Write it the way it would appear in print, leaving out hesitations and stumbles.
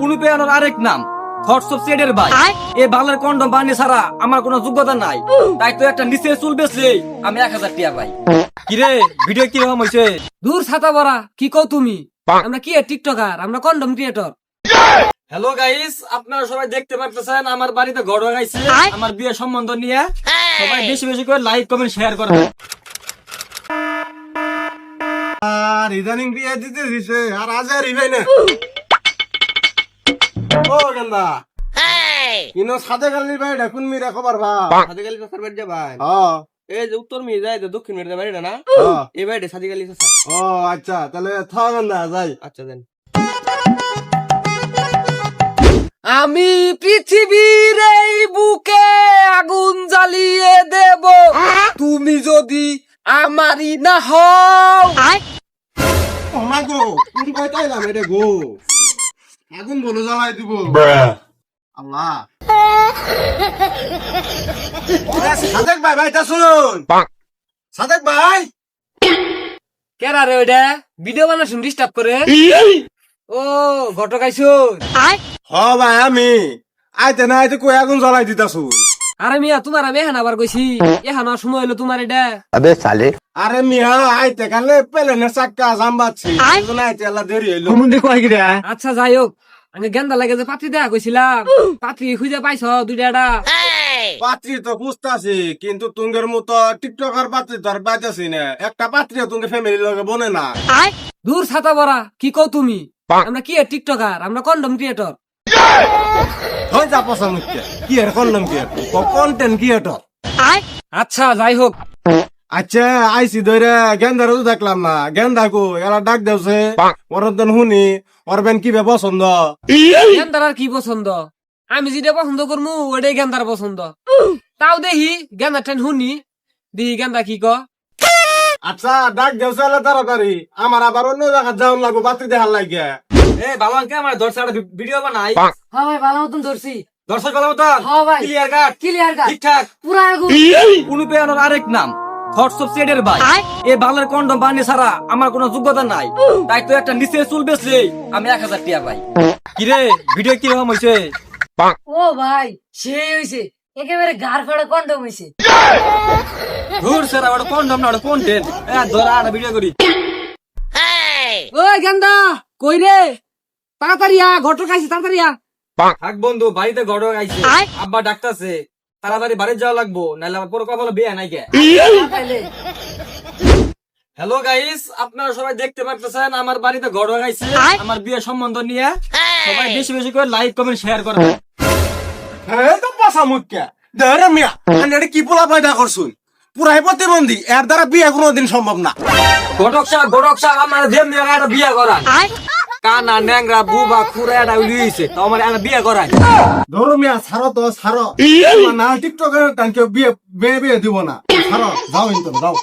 কুলু পেয়ানোর আরেক নাম হোয়াটসঅ্যাপ সেটের ভাই। এই বাংলার কন্ডম বানিয়ে ছাড়া আমার কোনো যোগ্যতা নাই, তাই তো একটা নিচে চুল বেচলে আমি 1000 টাকা পাই। কিরে ভিডিও কি রকম হয়েছে? দূর ছাতা বড়া, কি কও তুমি? আমরা কি টিকটকার, আমরা কন্ডম ক্রিয়েটর। হ্যালো গাইস, আপনারা সবাই দেখতে পাচ্ছেন আমার বাড়িতে ঘটনা গাইছে আমার বিয়ে সম্বন্ধ নিয়ে। সবাই বেশি বেশি করে লাইক কমেন্ট শেয়ার করবেন। আর ইদানিং বিয়ে দিতে দিছে আর আজ আর ইভাই না। ও গন্দা ইনো সাদে গালি ভাই ডাকুন মিরা খবর ভা সাদি গালি তো সারবেট ভাই। হ্যাঁ এই যে উত্তর মি যায় তো দক্ষিণ মেরুতে বাড়িটা না, হ্যাঁ। এই বাড়িটা সাদি গালি স্যার। ও আচ্ছা তাহলে থ গন্দা যাই। আচ্ছা দেন। আমি পৃথিবীর এই বুকে আগুন জ্বালিয়ে দেব, তুমি যদি আমারই না হও। ও মা গো কোন কই তাইলাম এটা গো আগুন বলো জ্বালাই দিব আল্লাহ। সাদেক ভাই ভাই তা শুনুন সাদেক ভাই। কেরা রে ওইটা ভিডিও বানাসুন ডিস্টার্ব করে? ও ঘটক আইসুন? হ ভাই আমি আইতে না আইতে কই আগুন জ্বালাই দিতাছু। আরে মিয়া তোমার আমি এখান আবার কইছি, এখান সময় হইলো তোমার এটা। আরে মিয়া আইতে কালে পেলেনে চাক্কা জামবাচ্ছি এজন্য আইতে আল্লাহ দেরি হইলো। আচ্ছা যাই হোক, আমি গেন্দা লাগে যে পাত্রী দেখা কইছিলাম, পাত্রী খুঁজে পাইছ দুইটা? পাত্রী তো খুঁজতাছি কিন্তু তুঙ্গের মতো টিকটকার পাত্রী তো আর পাইতাছি না। একটা পাত্রী তুঙ্গে ফ্যামিলির লগে বনে না। দূর ছাতা বড়া, কি কও তুমি? আমরা কি টিকটকার, আমরা কন্ডম ক্রিয়েটর। হই যা পছন্দ মুখে কি এর কন্ডম কি এর কন্টেন্ট ক্রিয়েটর। আচ্ছা যাই হোক, আচ্ছা আইসি ধরে গেন্দার তো দেখলাম না, গেন্দা কো এলা ডাক দেওছে ওর দেন শুনি ওর বেন কি পছন্দ। গেন্দার আর কি পছন্দ? আমি যেটা পছন্দ করমু ওটাই গেন্দার পছন্দ। তাও দেখি গেন্দার টেন শুনি, দেখি গেন্দা কি ক। আচ্ছা ডাক দেওছে এলা তাড়াতাড়ি, আমার আবার অন্য জায়গা যাওয়ার লাগবো পাত্রী দেখার লাগে। এ বাবাকে আমার দর্শক একটা ভিডিও বানাই। হ্যাঁ ভাই ভালো মতন ধরছি। দর্শক ভালো মতো হ্যাঁ ভাই। ক্লিয়ার কাট ক্লিয়ার কাট ঠিকঠাক। পুরা আগুন। কুলু পেয়ানোর আরেক নাম হোয়াটসঅ্যাপ সেটের ভাই। এই বাংলার কন্ডম বানিয়ে ছাড়া আমার কোনো যোগ্যতা নাই, তাই তো একটা নিচে চুল বেচলে আমি 1000 টাকা পাই। কিরে ভিডিও কি রকম হয়েছে? ও ভাই সেই হইছে, একেবারে গার ফাড়া কন্ডম হইছে। ধুর সেরা ওটা কন্ডম না ওটা কন্টেন্ট। ধরা আর ভিডিও করি। ওই গেন্দা কই রে? তাড়াতাড়ি আ, ঘটক আইছে তাড়াতাড়ি আ। থাক বন্ধু, বাড়িতে ঘটক আইছে, আব্বা ডাকতাছে, তাড়াতাড়ি বাড়ি যাওয়া লাগবো, নাহলে আমার পুরো কপালে বিয়ে নাই কে। হ্যালো গাইস, আপনারা সবাই দেখতে পাচ্ছেন আমার বাড়িতে ঘটক আইছে আমার বিয়ে সম্বন্ধ নিয়ে। সবাই বেশি বেশি করে লাইক কমেন্ট শেয়ার করবেন। হ্যাঁ তো পচা মুখে ধরে মিয়া আন্ডারে কি পোলা পয়দা করছুন পুরাই প্রতিবন্ধী, এর দ্বারা বিয়ে কোনোদিন সম্ভব না। ঘটক সাহেব আমার দেম নিয়ে একটা বিয়ে করান। কানা ন্যাংরা বুবা খুরা এটা উলিয়েছে তো আমার একটা বিয়ে করান। ধরো মিয়া ছাড়ো তো ছাড়ো, না টিকটকের টানকে বিয়ে বিয়ে দিব না, ছাড়ো যাও ইন্টার যাও।